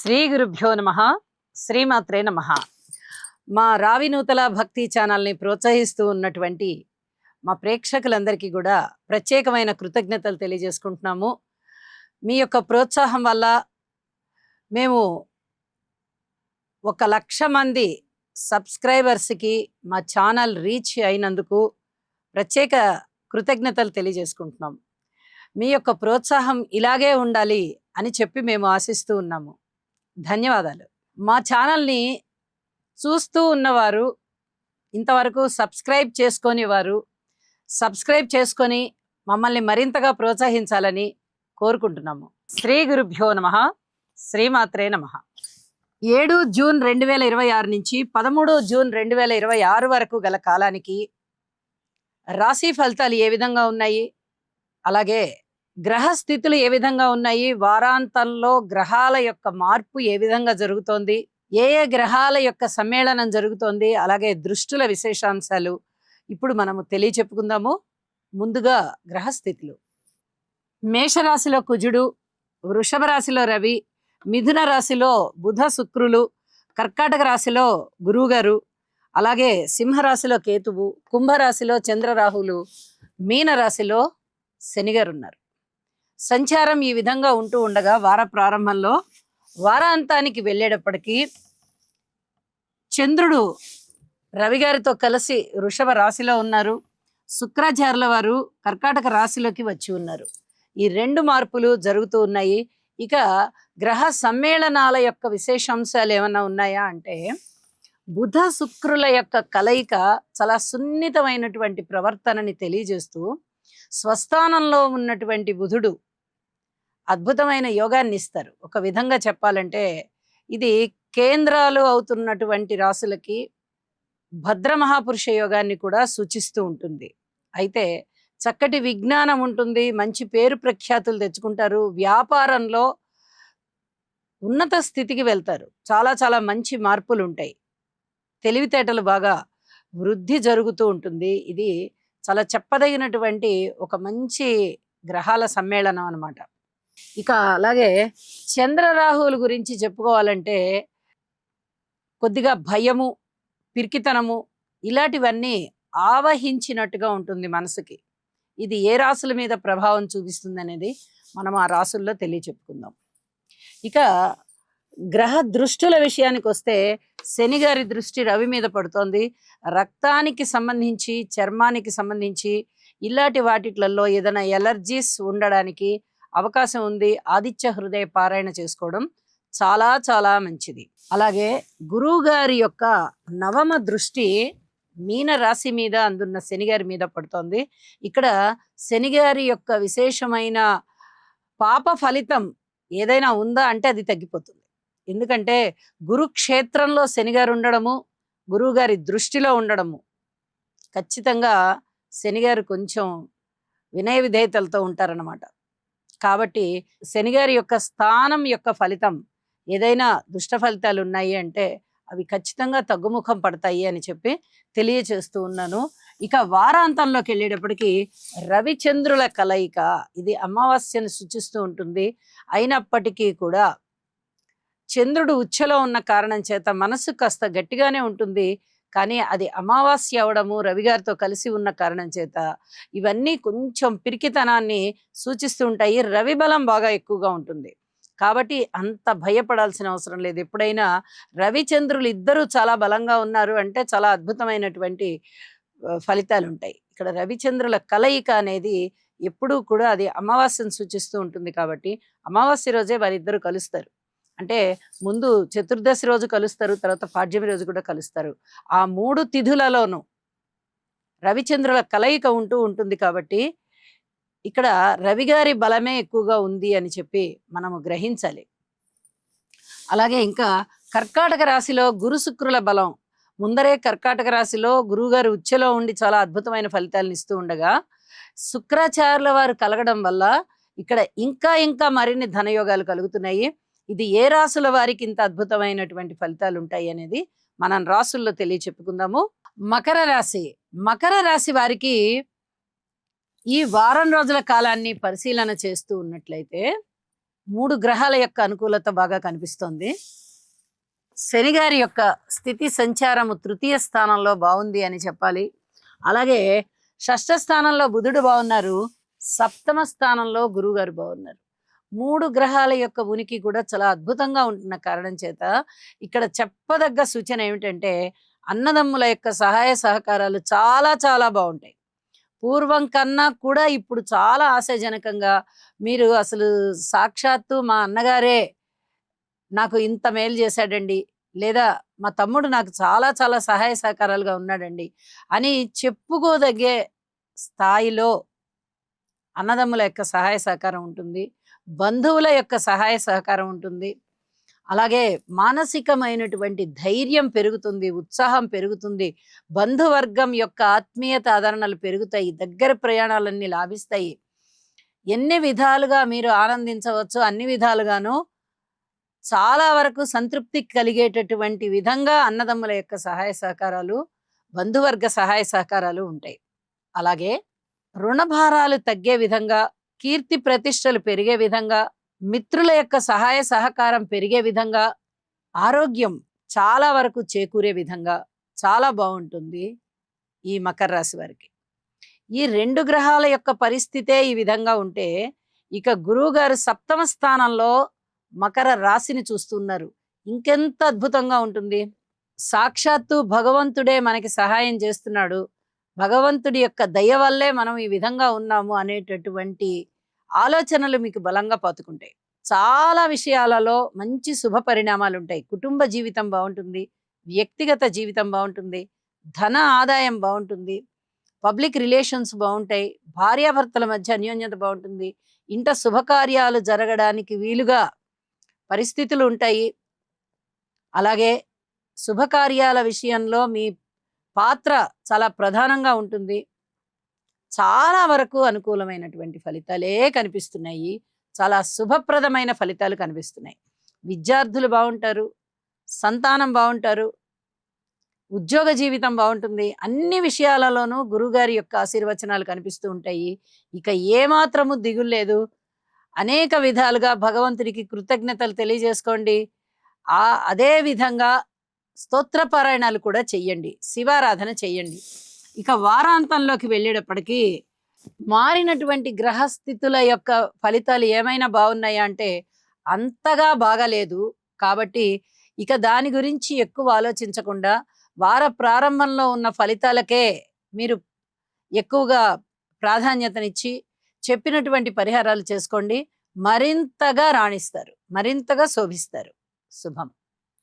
శ్రీ గురుభ్యో నమః. శ్రీమాత్రే నమః. మా రావినూతల భక్తి ఛానల్ని ప్రోత్సహిస్తూ ఉన్నటువంటి మా ప్రేక్షకులందరికీ కూడా ప్రత్యేకమైన కృతజ్ఞతలు తెలియజేసుకుంటున్నాము. మీ యొక్క ప్రోత్సాహం వల్ల మేము 1,00,000 మంది సబ్స్క్రైబర్స్కి మా ఛానల్ రీచ్ అయినందుకు ప్రత్యేక కృతజ్ఞతలు తెలియజేసుకుంటున్నాం. మీ యొక్క ప్రోత్సాహం ఇలాగే ఉండాలి అని చెప్పి మేము ఆశిస్తూ ఉన్నాము. ధన్యవాదాలు. మా ఛానల్ని చూస్తూ ఉన్నవారు, ఇంతవరకు సబ్స్క్రైబ్ చేసుకొని మమ్మల్ని మరింతగా ప్రోత్సహించాలని కోరుకుంటున్నాము. శ్రీ గురుభ్యో నమః. శ్రీమాత్రే నమః. 7 జూన్ 2026 నుంచి 13 జూన్ 2026 వరకు గల కాలానికి రాశి ఫలితాలు ఏ విధంగా ఉన్నాయి, అలాగే గ్రహ స్థితులు ఏ విధంగా ఉన్నాయి, వారాంతంలో గ్రహాల యొక్క మార్పు ఏ విధంగా జరుగుతోంది, ఏ ఏ గ్రహాల యొక్క సమ్మేళనం జరుగుతోంది, అలాగే దృష్టుల విశేషాంశాలు ఇప్పుడు మనము తెలియచెప్పుకుందాము. ముందుగా గ్రహ స్థితులు. మేషరాశిలో కుజుడు, వృషభ రాశిలో రవి, మిథున రాశిలో బుధ శుక్రులు, కర్కాటక రాశిలో గురువుగారు, అలాగే సింహరాశిలో కేతువు, కుంభరాశిలో చంద్రరాహులు, మీన రాశిలో శనిగారు ఉన్నారు. సంచారం ఈ విధంగా ఉంటూ ఉండగా వార ప్రారంభంలో వారాంతానికి వెళ్ళేటప్పటికీ చంద్రుడు రవి గారితో కలిసి వృషభ రాశిలో ఉన్నారు. శుక్రాచార్యుల వారు కర్కాటక రాశిలోకి వచ్చి ఉన్నారు. ఈ 2 మార్పులు జరుగుతూ ఉన్నాయి. ఇక గ్రహ సమ్మేళనాల యొక్క విశేషాంశాలు ఏమన్నా ఉన్నాయా అంటే, బుధ శుక్రుల యొక్క కలయిక చాలా సున్నితమైనటువంటి ప్రవర్తనని తెలియజేస్తూ, స్వస్థానంలో ఉన్నటువంటి బుధుడు అద్భుతమైన యోగాన్ని ఇస్తారు. ఒక విధంగా చెప్పాలంటే ఇది కేంద్రాలు అవుతున్నటువంటి రాశులకి భద్ర మహాపురుష యోగాన్ని కూడా సూచిస్తూ ఉంటుంది. అయితే చక్కటి విజ్ఞానం ఉంటుంది, మంచి పేరు ప్రఖ్యాతులు తెచ్చుకుంటారు, వ్యాపారంలో ఉన్నత స్థితికి వెళ్తారు, చాలా చాలా మంచి మార్పులు ఉంటాయి, తెలివితేటలు బాగా వృద్ధి జరుగుతూ ఉంటుంది. ఇది చాలా చెప్పదగినటువంటి ఒక మంచి గ్రహాల సమ్మేళనం అన్నమాట. ఇక అలాగే చంద్రరాహువుల గురించి చెప్పుకోవాలంటే కొద్దిగా భయము, పిరికితనము ఇలాంటివన్నీ ఆవహించినట్టుగా ఉంటుంది మనసుకి. ఇది ఏ రాశుల మీద ప్రభావం చూపిస్తుంది అనేది మనం ఆ రాశుల్లో తెలియచెప్పుకుందాం. ఇక గ్రహ దృష్టుల విషయానికి వస్తే శని గారి దృష్టి రవి మీద పడుతోంది. రక్తానికి సంబంధించి, చర్మానికి సంబంధించి ఇలాంటి వాటిలలో ఏదైనా ఎలర్జీస్ ఉండడానికి అవకాశం ఉంది. ఆదిత్య హృదయ పారాయణ చేసుకోవడం చాలా చాలా మంచిది. అలాగే గురువు గారి యొక్క 9వ దృష్టి మీన రాశి మీద అందున్న శనిగారి మీద పడుతోంది. ఇక్కడ శనిగారి యొక్క విశేషమైన పాప ఫలితం ఏదైనా ఉందా అంటే అది తగ్గిపోతుంది. ఎందుకంటే గురుక్షేత్రంలో శనిగారు ఉండడము, గురువు గారి దృష్టిలో ఉండడము, ఖచ్చితంగా శనిగారు కొంచెం వినయ విధేయతలతో ఉంటారన్నమాట. కాబట్టి శనిగారి యొక్క స్థానం యొక్క ఫలితం ఏదైనా దుష్ట ఫలితాలు ఉన్నాయి అంటే అవి ఖచ్చితంగా తగ్గుముఖం పడతాయి అని చెప్పి తెలియచేస్తూ ఉన్నాను. ఇక వారాంతంలోకి వెళ్ళేటప్పటికి రవిచంద్రుల కలయిక ఇది అమావాస్యను సూచిస్తూ ఉంటుంది. అయినప్పటికీ కూడా చంద్రుడు ఉచ్చలో ఉన్న కారణం చేత మనసు కాస్త గట్టిగానే ఉంటుంది. కానీ అది అమావాస్య అవడము, రవిగారితో కలిసి ఉన్న కారణం చేత ఇవన్నీ కొంచెం పిరికితనాన్ని సూచిస్తూ ఉంటాయి. రవి బలం బాగా ఎక్కువగా ఉంటుంది కాబట్టి అంత భయపడాల్సిన అవసరం లేదు. ఎప్పుడైనా రవిచంద్రులు ఇద్దరు చాలా బలంగా ఉన్నారు అంటే చాలా అద్భుతమైనటువంటి ఫలితాలు ఉంటాయి. ఇక్కడ రవిచంద్రుల కలయిక అనేది ఎప్పుడూ కూడా అది అమావాస్యను సూచిస్తూ ఉంటుంది. కాబట్టి అమావాస్య రోజే వారిద్దరు కలుస్తారు. అంటే ముందు చతుర్దశి రోజు కలుస్తారు, తర్వాత పాడ్యమి రోజు కూడా కలుస్తారు. ఆ 3 తిథులలోనూ రవిచంద్రుల కలయిక ఉంటూ ఉంటుంది. కాబట్టి ఇక్కడ రవిగారి బలమే ఎక్కువగా ఉంది అని చెప్పి మనము గ్రహించాలి. అలాగే ఇంకా కర్కాటక రాశిలో గురు శుక్రుల బలం ముందరే కర్కాటక రాశిలో గురువుగారు ఉచ్చలో ఉండి చాలా అద్భుతమైన ఫలితాలను ఇస్తూ ఉండగా శుక్రాచార్యుల వారు కలగడం వల్ల ఇక్కడ ఇంకా ఇంకా మరిన్ని ధనయోగాలు కలుగుతున్నాయి. ఇది ఏ రాశుల వారికి ఇంత అద్భుతమైనటువంటి ఫలితాలు ఉంటాయి అనేది మనం రాశుల్లో తెలియచెప్పుకుందాము. మకర రాశి వారికి ఈ వారం రోజుల కాలాన్ని పరిశీలన చేస్తూ ఉన్నట్లయితే 3 గ్రహాల యొక్క అనుకూలత బాగా కనిపిస్తోంది. శని గారి యొక్క స్థితి సంచారము తృతీయ స్థానంలో బాగుంది అని చెప్పాలి. అలాగే షష్ఠ స్థానంలో బుధుడు బాగున్నారు, సప్తమ స్థానంలో గురువు గారు బాగున్నారు. 3 గ్రహాల యొక్క ఉనికి కూడా చాలా అద్భుతంగా ఉంటున్న కారణం చేత ఇక్కడ చెప్పదగ్గ సూచన ఏమిటంటే అన్నదమ్ముల యొక్క సహాయ సహకారాలు చాలా చాలా బాగుంటాయి. పూర్వం కన్నా కూడా ఇప్పుడు చాలా ఆశాజనకంగా మీరు అసలు సాక్షాత్తు మా అన్నగారే నాకు ఇంత మేలు చేశాడండి, లేదా మా తమ్ముడు నాకు చాలా చాలా సహాయ సహకారాలుగా ఉన్నాడండి అని చెప్పుకోదగే స్థాయిలో అన్నదమ్ముల యొక్క సహాయ సహకారం ఉంటుంది, బంధువుల యొక్క సహాయ సహకారం ఉంటుంది. అలాగే మానసికమైనటువంటి ధైర్యం పెరుగుతుంది, ఉత్సాహం పెరుగుతుంది, బంధువర్గం యొక్క ఆత్మీయత ఆదరణలు పెరుగుతాయి, దగ్గర ప్రయాణాలన్నీ లాభిస్తాయి. ఎన్ని విధాలుగా మీరు ఆనందించవచ్చు అన్ని విధాలుగాను చాలా వరకు సంతృప్తి కలిగేటటువంటి విధంగా అన్నదమ్ముల యొక్క సహాయ సహకారాలు, బంధువర్గ సహాయ సహకారాలు ఉంటాయి. అలాగే రుణభారాలు తగ్గే విధంగా, కీర్తి ప్రతిష్టలు పెరిగే విధంగా, మిత్రుల యొక్క సహాయ సహకారం పెరిగే విధంగా, ఆరోగ్యం చాలా వరకు చేకూరే విధంగా చాలా బాగుంటుంది ఈ మకర రాశి వారికి. ఈ 2 గ్రహాల యొక్క పరిస్థితే ఈ విధంగా ఉంటే ఇక గురువు గారు సప్తమ స్థానంలో మకర రాశిని చూస్తున్నారు. ఇంకెంత అద్భుతంగా ఉంటుంది. సాక్షాత్తు భగవంతుడే మనకి సహాయం చేస్తున్నాడు, భగవంతుడి యొక్క దయ వల్లే మనం ఈ విధంగా ఉన్నాము అనేటటువంటి ఆలోచనలు మీకు బలంగా పాతుకుంటాయి. చాలా విషయాలలో మంచి శుభ పరిణామాలు ఉంటాయి. కుటుంబ జీవితం బాగుంటుంది, వ్యక్తిగత జీవితం బాగుంటుంది, ధన ఆదాయం బాగుంటుంది, పబ్లిక్ రిలేషన్స్ బాగుంటాయి, భార్యాభర్తల మధ్య అన్యోన్యత బాగుంటుంది, ఇంట శుభకార్యాలు జరగడానికి వీలుగా పరిస్థితులు ఉంటాయి. అలాగే శుభకార్యాల విషయంలో మీ పాత్ర చాలా ప్రధానంగా ఉంటుంది. చాలా వరకు అనుకూలమైనటువంటి ఫలితాలే కనిపిస్తున్నాయి, చాలా శుభప్రదమైన ఫలితాలు కనిపిస్తున్నాయి. విద్యార్థులు బాగుంటారు, సంతానం బాగుంటారు, ఉద్యోగ జీవితం బాగుంటుంది. అన్ని విషయాలలోనూ గురుగారి యొక్క ఆశీర్వచనాలు కనిపిస్తూ ఉంటాయి. ఇక ఏమాత్రము దిగులు లేదు. అనేక విధాలుగా భగవంతుడికి కృతజ్ఞతలు తెలియజేసుకోండి. అదే విధంగా స్తోత్ర పారాయణాలు కూడా చెయ్యండి, శివారాధన చెయ్యండి. ఇక వారాంతంలోకి వెళ్ళేటప్పటికీ మారినటువంటి గ్రహస్థితుల యొక్క ఫలితాలు ఏమైనా బాగున్నాయా అంటే అంతగా బాగాలేదు. కాబట్టి ఇక దాని గురించి ఎక్కువ ఆలోచించకుండా వార ప్రారంభంలో ఉన్న ఫలితాలకే మీరు ఎక్కువగా ప్రాధాన్యతనిచ్చి చెప్పినటువంటి పరిహారాలు చేసుకోండి. మరింతగా రాణిస్తారు, మరింతగా శోభిస్తారు. శుభం.